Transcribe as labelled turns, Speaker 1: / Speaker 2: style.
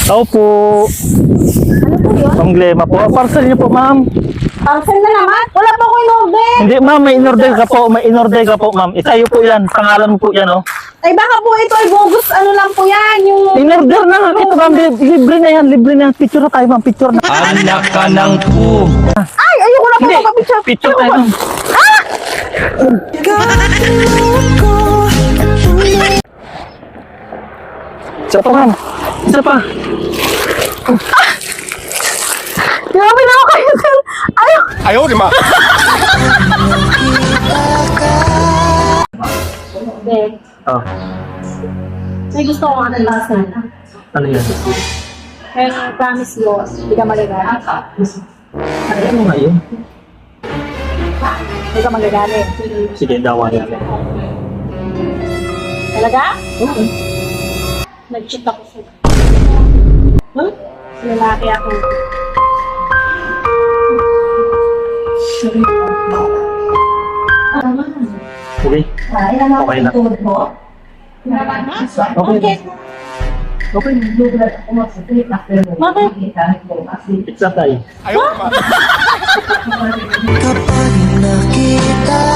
Speaker 1: Opo.
Speaker 2: Ano po yun?
Speaker 1: Problema po. Parcel niyo po, ma'am.
Speaker 2: Parcel na naman? Wala pa ko in-order.
Speaker 1: Hindi, ma'am. May in-order ka po. May in-order ka po, ma'am. Isayo po yan. Pangalan mo po yan, oh.
Speaker 2: Ay baka po ito ay bogus. Ano lang po yan? Yung...
Speaker 1: In-order na nga. Ito, ma'am. Libre na yan. Libre na yan. Picture na tayo, ma'am. Picture na.
Speaker 3: Anak ka ng po.
Speaker 2: Ay, ayoko na po
Speaker 1: Hindi.
Speaker 2: magpa-picture.
Speaker 1: Picture tayo, ma'am. Isa pa, ma'am. Isa pa.
Speaker 2: Grabe na ako kayo, sir. Ayaw.
Speaker 3: Ayaw, di ma.
Speaker 2: Ben,
Speaker 1: Oh,
Speaker 2: may gusto ko ano last night.
Speaker 1: ano yan?
Speaker 2: Kaya promise mo, hindi ka magagalit.
Speaker 1: Ano nga yun?
Speaker 2: Hindi ka magagalit.
Speaker 1: Sige, dawan yan.
Speaker 2: Talaga? Okay. Nag-cheat ako sa...
Speaker 1: Huh?
Speaker 2: Lalaki ako.
Speaker 1: Okay. Okay lang. Okay.
Speaker 2: Okay.
Speaker 1: Okay. Pizza tayo.
Speaker 3: Ayaw, di ma.
Speaker 4: Kapag nakita